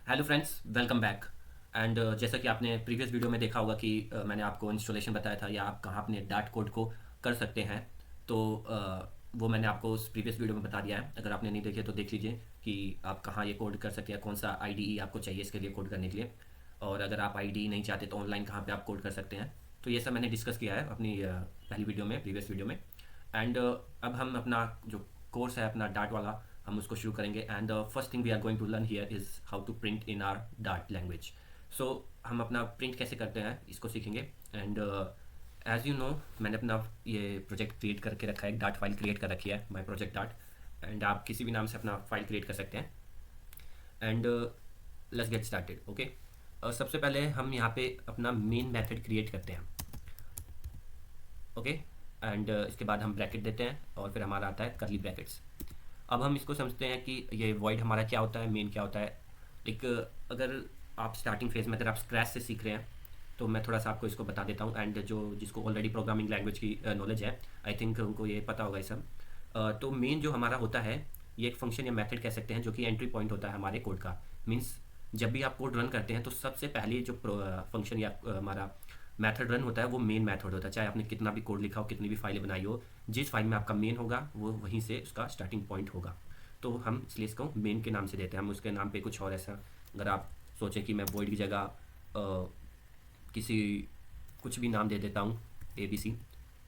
Hello friends, welcome back. And जैसा कि आपने प्रीवियस वीडियो में देखा होगा कि मैंने आपको इंस्टॉलेशन बताया था या आप कहाँ अपने डार्ट कोड को कर सकते हैं। तो वो मैंने आपको उस प्रीवियस वीडियो में बता दिया है। अगर आपने नहीं देखे तो देख लीजिए कि आप कहाँ ये कोड कर सकते हैं, कौन सा आईडीई आपको चाहिए इसके लिए कोड करने के लिए। और अगर आप आईडीई नहीं चाहते तो ऑनलाइन कहाँ पे आप कोड कर सकते हैं। तो ये सब मैंने डिस्कस किया है अपनी पहली वीडियो में, प्रीवियस वीडियो में। एंड अब हम अपना जो कोर्स है अपना डार्ट वाला, हम उसको शुरू करेंगे। And the first thing we are going to learn here is how to print in our Dart language. So हम अपना प्रिंट कैसे करते हैं इसको सीखेंगे। एंड एज यू नो, मैंने अपना ये प्रोजेक्ट क्रिएट करके रखा है, डार्ट फाइल क्रिएट कर रखी है, माई प्रोजेक्ट डार्ट। एंड आप किसी भी नाम से अपना फाइल क्रिएट कर सकते हैं। And let's get started. Okay, सबसे पहले हम यहाँ पे अपना मेन मेथड क्रिएट करते हैं। ओके, एंड इसके बाद हम ब्रैकेट देते हैं और फिर हमारा आता है करली ब्रैकेट्स। अब हम इसको समझते हैं कि ये वॉइड हमारा क्या होता है, मेन क्या होता है। एक अगर आप स्टार्टिंग फेज में, अगर आप स्क्रैच से सीख रहे हैं तो मैं थोड़ा सा आपको इसको बता देता हूँ। एंड जो जिसको ऑलरेडी प्रोग्रामिंग लैंग्वेज की नॉलेज है, आई थिंक उनको ये पता होगा ये सब। तो मेन जो हमारा होता है, ये एक फंक्शन या मेथड कह सकते हैं, जो कि एंट्री पॉइंट होता है हमारे कोड का। मीन्स जब भी आप कोड रन करते हैं तो सबसे पहले जो फंक्शन या हमारा मेथड रन होता है वो मेन मेथड होता है। चाहे आपने कितना भी कोड लिखा हो, कितनी भी फाइलें बनाई हो, जिस फाइल में आपका मेन होगा वो वहीं से उसका स्टार्टिंग पॉइंट होगा। तो हम इसलिए इसको मेन के नाम से देते हैं। हम उसके नाम पे कुछ और ऐसा, अगर आप सोचें कि मैं वॉइड की जगह किसी कुछ भी नाम दे देता हूँ, ए बी सी,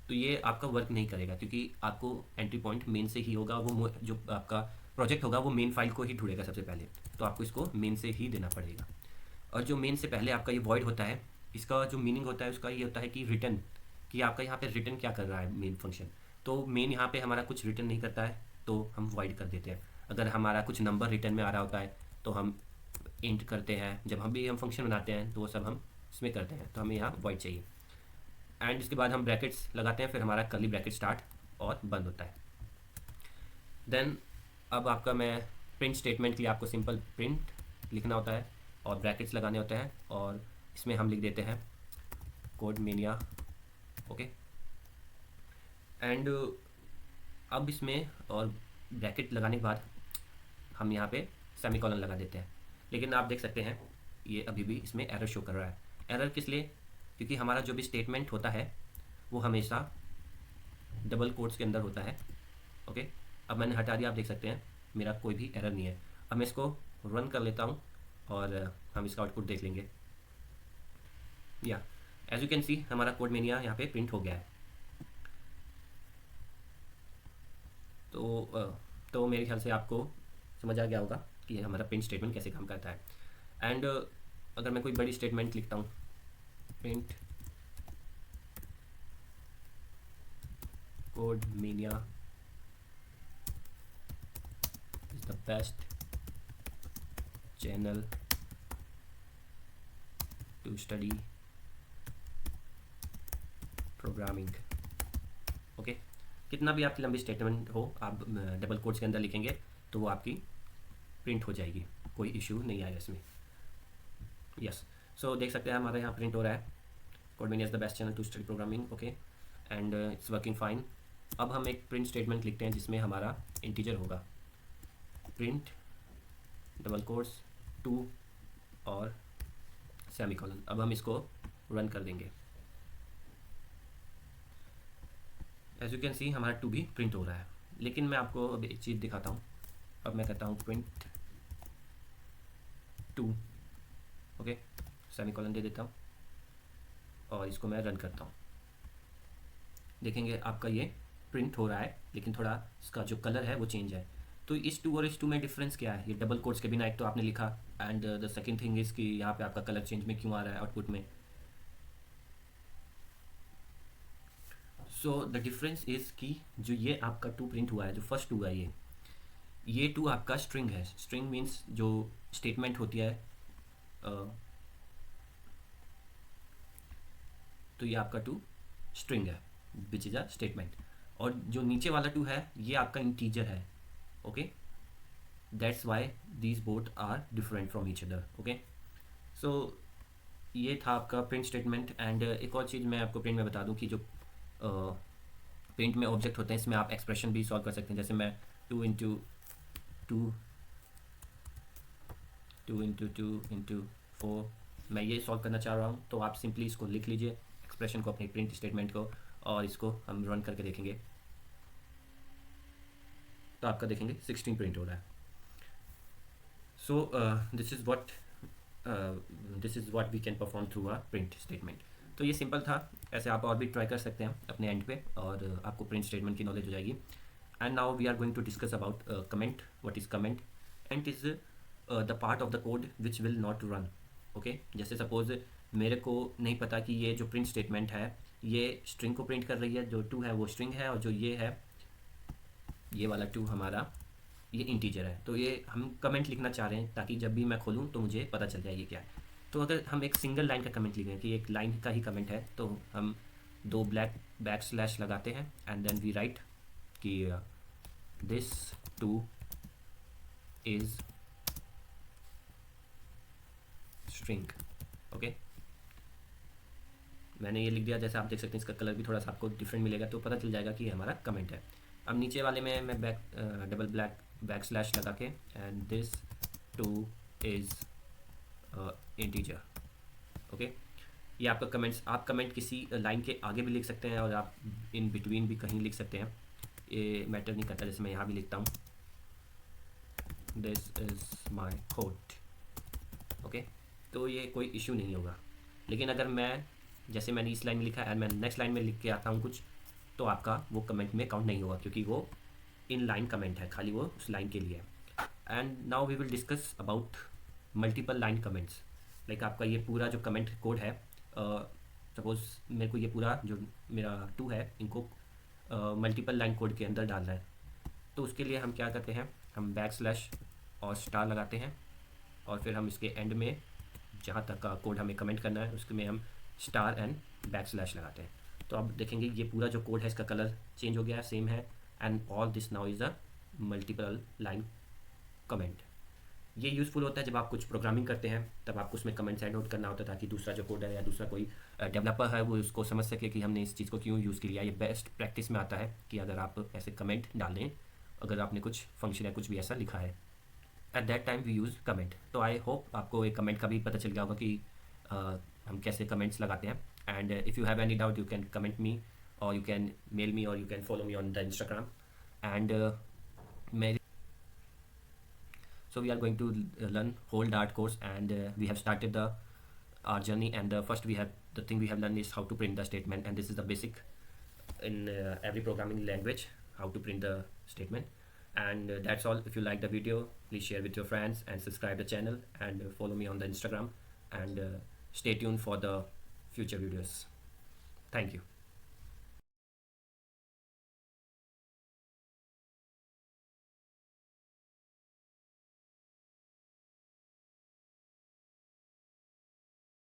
तो ये आपका वर्क नहीं करेगा, क्योंकि आपको एंट्री पॉइंट मेन से ही होगा। वो जो आपका प्रोजेक्ट होगा वो मेन फाइल को ही ढूंढेगा सबसे पहले, तो आपको इसको मेन से ही देना पड़ेगा। और जो मेन से पहले आपका ये वॉइड होता है, इसका जो मीनिंग होता है उसका ये होता है कि रिटर्न, कि आपका यहाँ पे रिटर्न क्या कर रहा है मेन फंक्शन। तो मेन यहाँ पे हमारा कुछ रिटर्न नहीं करता है तो हम वॉइड कर देते हैं। अगर हमारा कुछ नंबर रिटर्न में आ रहा होता है तो हम इंट करते हैं। जब हम फंक्शन बनाते हैं तो वो सब हम इसमें करते हैं, तो हमें यहाँ वॉइड चाहिए। एंड इसके बाद हम ब्रैकेट्स लगाते हैं, फिर हमारा कर्ली ब्रैकेट स्टार्ट और बंद होता है। देन अब आपका मैं प्रिंट स्टेटमेंट के लिए आपको सिंपल प्रिंट लिखना होता है और ब्रैकेट्स लगाने होते हैं, और इसमें हम लिख देते हैं कोड मेनिया। ओके, एंड अब इसमें और ब्रैकेट लगाने के बाद हम यहाँ पे सेमीकोलन लगा देते हैं। लेकिन आप देख सकते हैं ये अभी भी इसमें एरर शो कर रहा है। एरर किस लिए? क्योंकि हमारा जो भी स्टेटमेंट होता है वो हमेशा डबल कोट्स के अंदर होता है। ओके, अब मैंने हटा दिया, आप देख सकते हैं मेरा कोई भी एरर नहीं है। अब मैं इसको रन कर लेता हूँ और हम इसका आउटपुट देख लेंगे। या एज यू कैन सी हमारा कोड मेनिया यहाँ पे प्रिंट हो गया है। तो मेरे ख्याल से आपको समझ आ गया होगा कि हमारा प्रिंट स्टेटमेंट कैसे काम करता है। एंड अगर मैं कोई बड़ी स्टेटमेंट लिखता हूँ, print code mania is the best channel to study programming. Okay, कितना भी आपकी लंबी स्टेटमेंट हो, आप डबल कोट्स के अंदर लिखेंगे तो वो आपकी प्रिंट हो जाएगी, कोई इशू नहीं आएगा इसमें। यस, सो देख सकते हैं हमारे यहाँ प्रिंट हो रहा है, code mania is the best channel to study programming. Okay, and it's working fine. अब हम एक प्रिंट स्टेटमेंट लिखते हैं जिसमें हमारा इंटीजर होगा, प्रिंट डबल कोट्स 2 और सेमीकोलन। अब हम इसको रन कर देंगे। एज यू कैन सी हमारा 2 भी प्रिंट हो रहा है। लेकिन मैं आपको अब एक चीज़ दिखाता हूँ। अब मैं कहता हूँ प्रिंट 2, ओके, सेमीकोलन दे देता हूँ और इसको मैं रन करता हूँ। देखेंगे आपका ये प्रिंट हो रहा है, लेकिन थोड़ा इसका जो कलर है वो चेंज है। तो इस 2 और इस 2 में डिफरेंस क्या है? ये डबल कोट्स के बिना एक तो आपने लिखा, and the second thing is कि यहाँ पे आपका कलर चेंज में क्यों आ रहा है आउटपुट में। सो द डिफरेंस इज़ कि जो ये आपका 2 प्रिंट हुआ है, जो फर्स्ट 2 है, ये 2 आपका स्ट्रिंग है। स्ट्रिंग मीन्स जो स्टेटमेंट होती है, तो ये आपका 2 स्ट्रिंग है विच इज़ अ स्टेटमेंट। और जो नीचे वाला 2 है ये आपका इंटीजर है। Okay, that's why these both are different from each other. Okay, so ये था आपका प्रिंट स्टेटमेंट। एंड एक और चीज़ मैं आपको प्रिंट में बता दूं कि जो प्रिंट में ऑब्जेक्ट होते हैं, इसमें आप एक्सप्रेशन भी सॉल्व कर सकते हैं। जैसे मैं 2 इंटू 2 2 × 2 × 4, मैं ये सॉल्व करना चाह रहा हूँ। तो आप सिंपली इसको लिख लीजिए, एक्सप्रेशन को, अपनी प्रिंट स्टेटमेंट को, और इसको हम रन करके देखेंगे। तो आपका देखेंगे 16 प्रिंट हो रहा है। So this is what we can perform through a print statement. तो ये सिंपल था, ऐसे आप और भी ट्राई कर सकते हैं अपने एंड पे, और आपको प्रिंट स्टेटमेंट की नॉलेज हो जाएगी। And now we are going to discuss about comment, what is comment, and is the part of the code which will not run. Okay, जैसे सपोज मेरे को नहीं पता कि ये जो प्रिंट स्टेटमेंट है ये स्ट्रिंग को प्रिंट कर रही है, जो 2 है वो स्ट्रिंग है, और जो ये है, ये वाला 2 हमारा ये इंटीजर है। तो ये हम कमेंट लिखना चाह रहे हैं ताकि जब भी मैं खोलूँ तो मुझे पता चल जाए ये क्या है। तो अगर हम एक सिंगल लाइन का कमेंट लिखें कि एक लाइन का ही कमेंट है, तो हम 2 बैक स्लैश लगाते हैं, एंड देन वी राइट कि दिस 2 इज़ स्ट्रिंग। ओके, मैंने ये लिख दिया। जैसे आप देख सकते हैं इसका कलर भी थोड़ा सा आपको डिफरेंट मिलेगा, तो पता चल जाएगा कि ये हमारा कमेंट है। अब नीचे वाले में मैं डबल बैक स्लैश लगा के, and this 2 is integer. Okay, ये आपका कमेंट्स, आप कमेंट किसी लाइन के आगे भी लिख सकते हैं और आप इन बिटवीन भी कहीं लिख सकते हैं, ये मैटर नहीं करता। जैसे मैं यहाँ भी लिखता हूँ this is my code. Okay, तो ये कोई इशू नहीं होगा। लेकिन अगर मैं, जैसे मैंने इस लाइन में लिखा है एंड मैं नेक्स्ट लाइन में लिख के आता हूँ कुछ, तो आपका वो कमेंट में काउंट नहीं होगा, क्योंकि वो इन लाइन कमेंट है, खाली वो उस लाइन के लिए है। And now we will discuss about multiple line comments. Like आपका ये पूरा जो कमेंट कोड है, सपोज मेरे को ये पूरा जो मेरा 2 है, इनको मल्टीपल लाइन कोड के अंदर डालना है। तो उसके लिए हम क्या करते हैं, हम बैक स्लैश और स्टार लगाते हैं, और फिर हम इसके एंड में जहाँ तक का कोड हमें कमेंट करना है उसके में हम स्टार एंड बैक स्लैश लगाते हैं। तो अब देखेंगे ये पूरा जो कोड है इसका कलर चेंज हो गया है, सेम है, and all this now is a multiple line comment. ये यूज़फुल होता है जब आप कुछ प्रोग्रामिंग करते हैं, तब आपको उसमें कमेंट्स ऐड आउट करना होता है ताकि दूसरा जो कोड है या दूसरा कोई डेवलपर है वो उसको समझ सके कि हमने इस चीज़ को क्यों यूज़ किया। ये बेस्ट प्रैक्टिस में आता है कि अगर आप ऐसे कमेंट डालें, अगर आपने कुछ फंक्शन या कुछ भी ऐसा लिखा है, at that time we use comment. तो आई होप आपको एक कमेंट का भी पता चल गया होगा कि हम कैसे कमेंट्स लगाते हैं। And if you have any doubt you can comment me, or you can mail me, or you can follow me on the Instagram. And so we are going to learn whole Dart course, and we have started our journey. And first the thing we have learned is how to print the statement, and this is the basic in every programming language, how to print the statement. And that's all. If you like the video, please share with your friends and subscribe the channel, and follow me on the Instagram, and stay tuned for the future videos. Thank you.